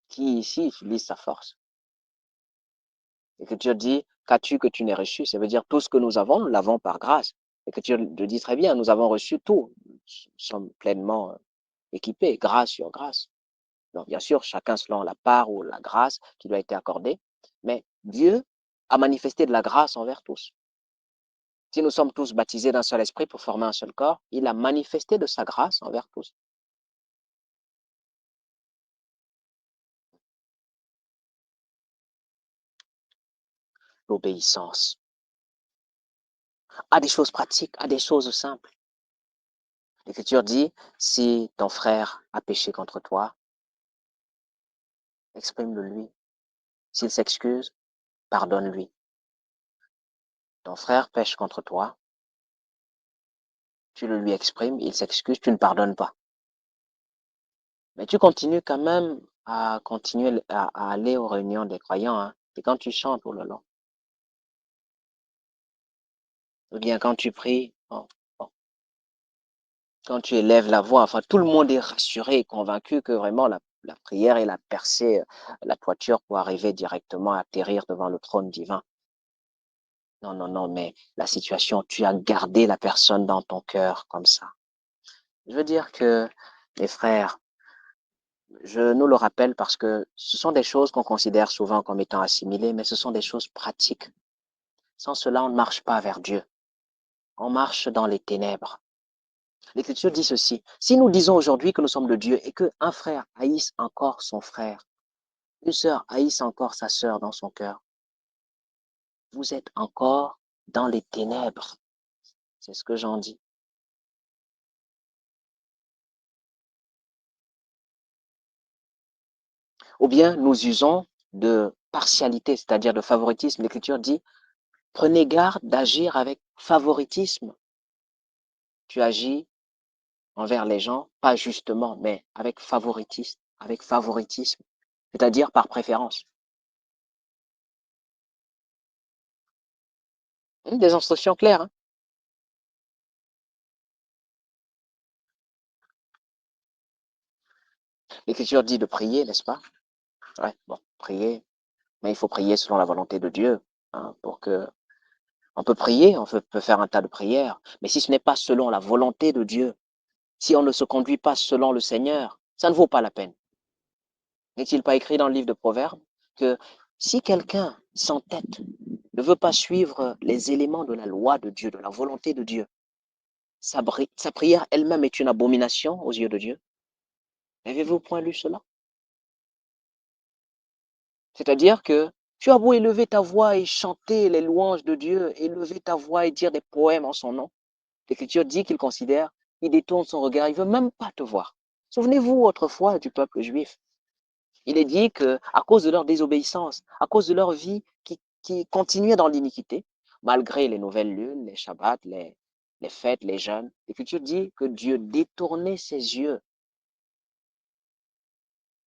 Qui ici utilise sa force? L'Écriture dit, qu'as-tu que tu n'aies reçu? Ça veut dire tout ce que nous l'avons par grâce. L'Écriture le dit très bien, nous avons reçu tout. Nous sommes pleinement équipés, grâce sur grâce. Donc, bien sûr, chacun selon la part ou la grâce qui lui a été accordée, mais Dieu a manifesté de la grâce envers tous. Si nous sommes tous baptisés d'un seul esprit pour former un seul corps, il a manifesté de sa grâce envers tous. L'obéissance à des choses pratiques, à des choses simples. L'Écriture dit, si ton frère a péché contre toi, exprime-le lui. S'il s'excuse, pardonne-lui. Ton frère pêche contre toi, tu le lui exprimes, il s'excuse, tu ne pardonnes pas. Mais tu continues quand même à continuer à aller aux réunions des croyants, hein. Et quand tu chantes, oh là là, ou bien quand tu pries, oh, oh, quand tu élèves la voix, enfin tout le monde est rassuré et convaincu que vraiment la prière, elle a percé la toiture pour arriver directement à atterrir devant le trône divin. Non, non, non, mais la situation, tu as gardé la personne dans ton cœur comme ça. Je veux dire que, mes frères, Je nous le rappelle parce que ce sont des choses qu'on considère souvent comme étant assimilées, mais ce sont des choses pratiques. Sans cela, on ne marche pas vers Dieu. On marche dans les ténèbres. L'Écriture dit ceci. Si nous disons aujourd'hui que nous sommes de Dieu et qu'un frère haïsse encore son frère, une sœur haïsse encore sa sœur dans son cœur, vous êtes encore dans les ténèbres. C'est ce que j'en dis. Ou bien nous usons de partialité, c'est-à-dire de favoritisme. L'Écriture dit, prenez garde d'agir avec favoritisme. Tu agis envers les gens, pas justement, mais avec favoritisme, c'est-à-dire par préférence. Des instructions claires. Hein? L'Écriture dit de prier, n'est-ce pas? Ouais, bon, prier, mais il faut prier selon la volonté de Dieu, hein, pour que on peut prier, on peut faire un tas de prières, mais si ce n'est pas selon la volonté de Dieu, si on ne se conduit pas selon le Seigneur, ça ne vaut pas la peine. N'est-il pas écrit dans le livre de Proverbes que si quelqu'un s'entête, ne veut pas suivre les éléments de la loi de Dieu, de la volonté de Dieu, sa prière elle-même est une abomination aux yeux de Dieu? Avez-vous point lu cela? C'est-à-dire que tu as beau élever ta voix et chanter les louanges de Dieu, élever ta voix et dire des poèmes en son nom, l'Écriture dit qu'il considère, il détourne son regard, il ne veut même pas te voir. Souvenez-vous autrefois du peuple juif. Il est dit qu'à cause de leur désobéissance, à cause de leur vie qui continuait dans l'iniquité, malgré les nouvelles lunes, les shabbats, les fêtes, les jeûnes, l'Écriture dit que Dieu détournait ses yeux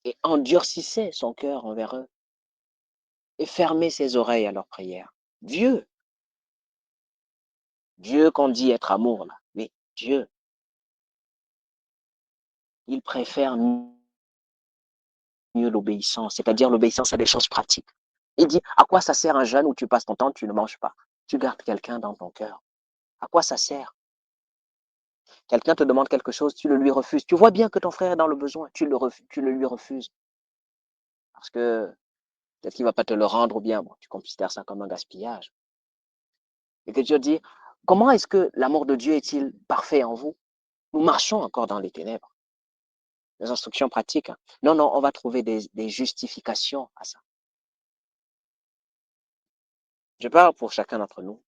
et endurcissait son cœur envers eux et fermait ses oreilles à leurs prières. Dieu qu'on dit être amour, là, mais Dieu, il préfère mieux l'obéissance, c'est-à-dire l'obéissance à des choses pratiques. Il dit, à quoi ça sert un jeûne où tu passes ton temps, tu ne manges pas, tu gardes quelqu'un dans ton cœur? À quoi ça sert? Quelqu'un te demande quelque chose, tu le lui refuses. Tu vois bien que ton frère est dans le besoin, tu le lui refuses. Parce que peut-être qu'il ne va pas te le rendre ou bien bon, tu considères ça comme un gaspillage. Et que Dieu dit, comment est-ce que l'amour de Dieu est-il parfait en vous? Nous marchons encore dans les ténèbres. Des instructions pratiques. Hein. Non, non, on va trouver des justifications à ça. Je parle pour chacun d'entre nous.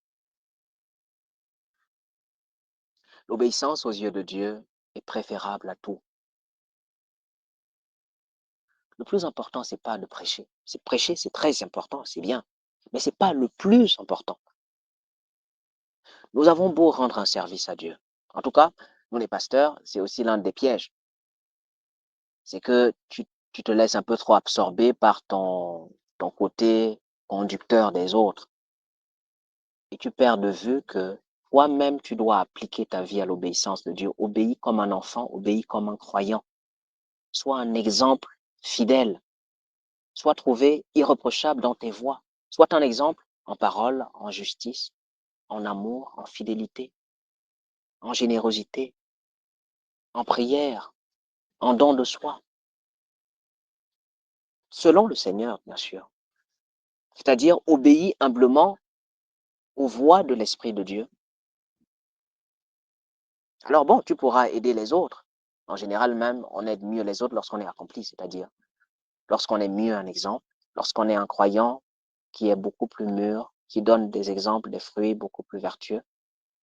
L'obéissance aux yeux de Dieu est préférable à tout. Le plus important, c'est pas de prêcher. C'est prêcher, c'est très important, c'est bien. Mais c'est pas le plus important. Nous avons beau rendre un service à Dieu. En tout cas, nous les pasteurs, c'est aussi l'un des pièges. C'est que tu te laisses un peu trop absorber par ton côté conducteur des autres. Et tu perds de vue que toi-même, tu dois appliquer ta vie à l'obéissance de Dieu. Obéis comme un enfant, obéis comme un croyant. Sois un exemple fidèle. Sois trouvé irréprochable dans tes voies. Sois un exemple en parole, en justice, en amour, en fidélité, en générosité, en prière, en don de soi. Selon le Seigneur, bien sûr. C'est-à-dire obéis humblement aux voies de l'Esprit de Dieu. Alors bon, tu pourras aider les autres. En général, même, on aide mieux les autres lorsqu'on est accompli, c'est-à-dire lorsqu'on est mieux un exemple, lorsqu'on est un croyant qui est beaucoup plus mûr, qui donne des exemples, des fruits beaucoup plus vertueux,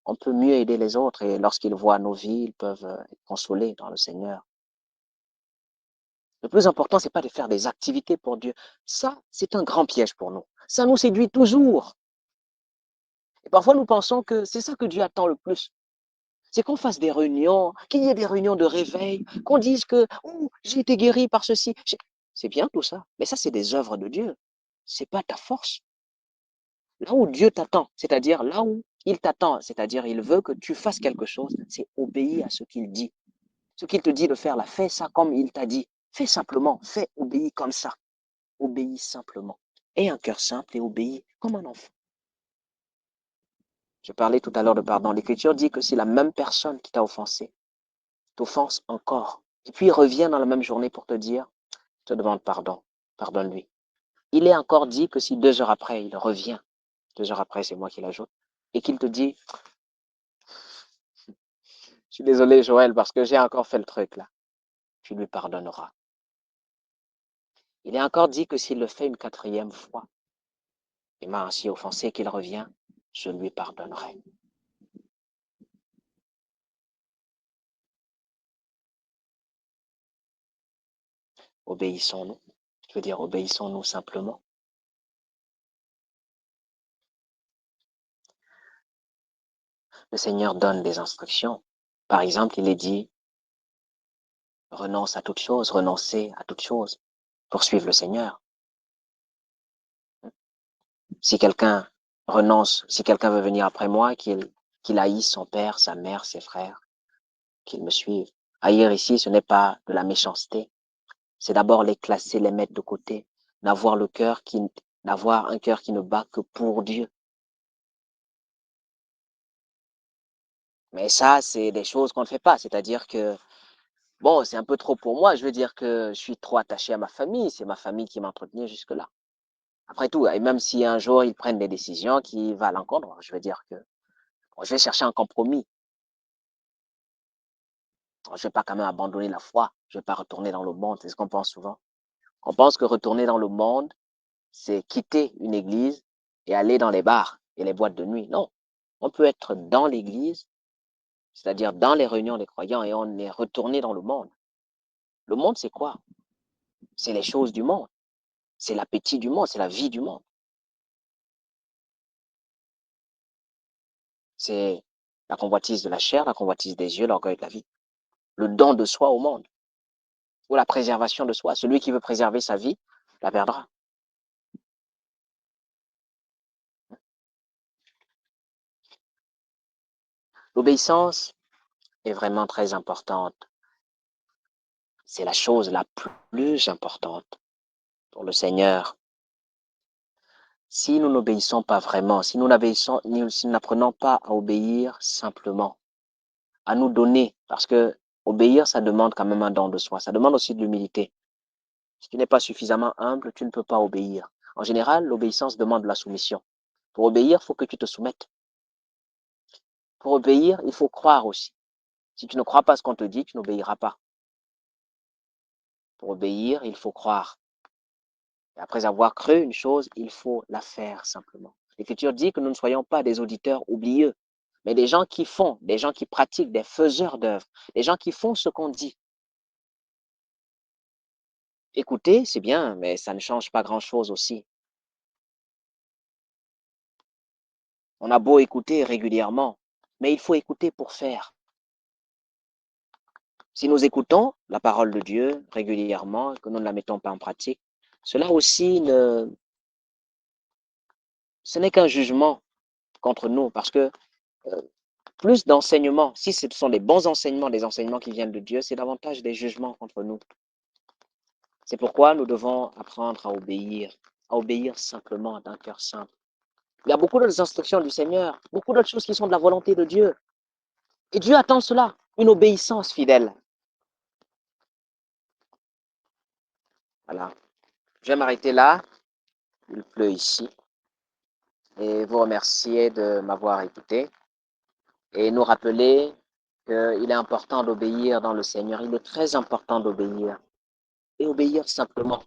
on peut mieux aider les autres et lorsqu'ils voient nos vies, ils peuvent être consolés dans le Seigneur. Le plus important, c'est pas de faire des activités pour Dieu. Ça, c'est un grand piège pour nous. Ça nous séduit toujours. Et parfois, nous pensons que c'est ça que Dieu attend le plus. C'est qu'on fasse des réunions, qu'il y ait des réunions de réveil, qu'on dise que oh, j'ai été guéri par ceci. C'est bien tout ça, mais ça, c'est des œuvres de Dieu. C'est pas ta force. Là où Dieu t'attend, c'est-à-dire là où il t'attend, c'est-à-dire il veut que tu fasses quelque chose, c'est obéir à ce qu'il dit. Ce qu'il te dit de faire là, fais ça comme il t'a dit. Fais simplement, fais, obéis comme ça. Obéis simplement. Aie un cœur simple et obéis comme un enfant. Je parlais tout à l'heure de pardon. L'Écriture dit que si la même personne qui t'a offensé t'offense encore, Et puis il revient dans la même journée pour te dire, je te demande pardon, pardonne-lui. Il est encore dit que si 2 heures après, il revient, 2 heures après, c'est moi qui l'ajoute, et qu'il te dit, je suis désolé Joël parce que j'ai encore fait le truc là, tu lui pardonneras. Il est encore dit que s'il le fait une 4e fois, il m'a ainsi offensé qu'il revient, je lui pardonnerai. Obéissons-nous. Je veux dire, obéissons-nous simplement. Le Seigneur donne des instructions. Par exemple, il est dit, renonce à toute chose, renoncez à toute chose pour suivre le Seigneur. Si quelqu'un renonce, si quelqu'un veut venir après moi, qu'il haïsse son père, sa mère, ses frères, qu'il me suive. Haïr ici, ce n'est pas de la méchanceté. C'est d'abord les classer, les mettre de côté, d'avoir un cœur qui ne bat que pour Dieu. Mais ça, c'est des choses qu'on ne fait pas. C'est-à-dire que, bon, c'est un peu trop pour moi. Je veux dire que je suis trop attaché à ma famille. C'est ma famille qui m'a entretenu jusque-là. Après tout, et même si un jour ils prennent des décisions qui vont à l'encontre, je veux dire que bon, je vais chercher un compromis. Je ne vais pas quand même abandonner la foi. Je ne vais pas retourner dans le monde. C'est ce qu'on pense souvent. On pense que retourner dans le monde, c'est quitter une église et aller dans les bars et les boîtes de nuit. Non, on peut être dans l'église, c'est-à-dire dans les réunions des croyants, et on est retourné dans le monde. Le monde, c'est quoi? C'est les choses du monde. C'est l'appétit du monde, c'est la vie du monde. C'est la convoitise de la chair, la convoitise des yeux, l'orgueil de la vie. Le don de soi au monde, ou la préservation de soi. Celui qui veut préserver sa vie, la perdra. L'obéissance est vraiment très importante. C'est la chose la plus importante pour le Seigneur. Si nous n'obéissons pas vraiment, si nous n'apprenons pas à obéir simplement, à nous donner, parce que obéir, ça demande quand même un don de soi, ça demande aussi de l'humilité. Si tu n'es pas suffisamment humble, tu ne peux pas obéir. En général, l'obéissance demande la soumission. Pour obéir, il faut que tu te soumettes. Pour obéir, il faut croire aussi. Si tu ne crois pas ce qu'on te dit, tu n'obéiras pas. Pour obéir, il faut croire. Et après avoir cru une chose, il faut la faire simplement. L'Écriture dit que nous ne soyons pas des auditeurs oublieux, mais des gens qui font, des gens qui pratiquent, des faiseurs d'œuvres, des gens qui font ce qu'on dit. Écouter, c'est bien, mais ça ne change pas grand-chose aussi. On a beau écouter régulièrement, mais il faut écouter pour faire. Si nous écoutons la parole de Dieu régulièrement, que nous ne la mettons pas en pratique, cela aussi ce n'est qu'un jugement contre nous, parce que plus d'enseignements, si ce sont des bons enseignements, des enseignements qui viennent de Dieu, c'est davantage des jugements contre nous. C'est pourquoi nous devons apprendre à obéir simplement d'un cœur simple. Il y a beaucoup d'autres instructions du Seigneur, beaucoup d'autres choses qui sont de la volonté de Dieu. Et Dieu attend cela, une obéissance fidèle. Voilà. Je vais m'arrêter là. Il pleut ici. Et vous remercier de m'avoir écouté. Et nous rappeler qu'il est important d'obéir dans le Seigneur. Il est très important d'obéir. Et obéir simplement.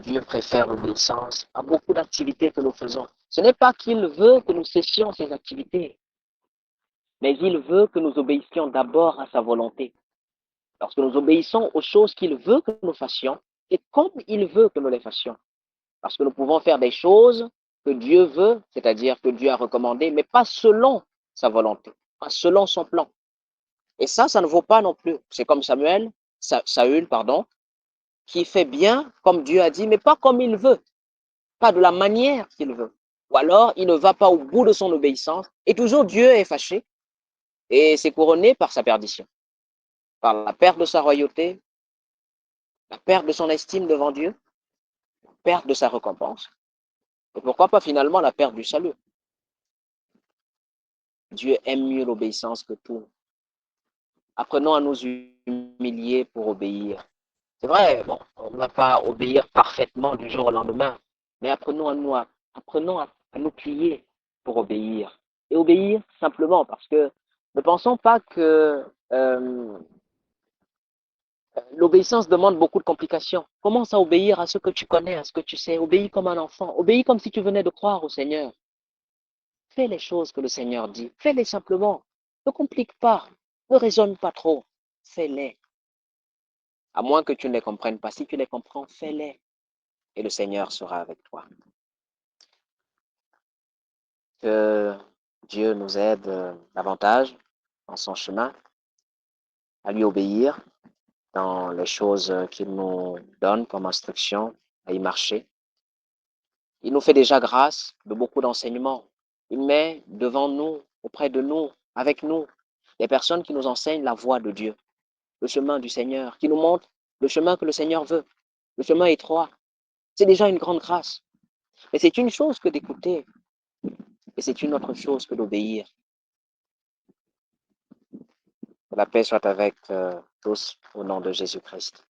Dieu préfère l'obéissance à beaucoup d'activités que nous faisons. Ce n'est pas qu'il veut que nous cessions ces activités, mais il veut que nous obéissions d'abord à sa volonté. Lorsque nous obéissons aux choses qu'il veut que nous fassions, et comme il veut que nous les fassions. Parce que nous pouvons faire des choses que Dieu veut, c'est-à-dire que Dieu a recommandé, mais pas selon sa volonté, pas selon son plan. Et ça ne vaut pas non plus. C'est comme Saül, qui fait bien comme Dieu a dit, mais pas comme il veut, pas de la manière qu'il veut. Ou alors, il ne va pas au bout de son obéissance, et toujours Dieu est fâché, et c'est couronné par sa perdition, par la perte de sa royauté, la perte de son estime devant Dieu, la perte de sa récompense, et pourquoi pas finalement la perte du salut. Dieu aime mieux l'obéissance que tout. Apprenons à nous humilier pour obéir. C'est vrai, bon, on ne va pas obéir parfaitement du jour au lendemain, mais apprenons à nous plier pour obéir. Et obéir simplement, parce que ne pensons pas que l'obéissance demande beaucoup de complications. Commence à obéir à ce que tu connais, à ce que tu sais. Obéis comme un enfant. Obéis comme si tu venais de croire au Seigneur. Fais les choses que le Seigneur dit. Fais-les simplement. Ne complique pas. Ne raisonne pas trop. Fais-les. À moins que tu ne les comprennes pas. Si tu les comprends, fais-les. Et le Seigneur sera avec toi. Que Dieu nous aide davantage dans son chemin, à lui obéir dans les choses qu'il nous donne comme instruction, à y marcher. Il nous fait déjà grâce de beaucoup d'enseignements. Il met devant nous, auprès de nous, avec nous, des personnes qui nous enseignent la voie de Dieu, le chemin du Seigneur, qui nous montrent le chemin que le Seigneur veut, le chemin étroit. C'est déjà une grande grâce. Mais c'est une chose que d'écouter, et c'est une autre chose que d'obéir. Que la paix soit avec tous au nom de Jésus-Christ.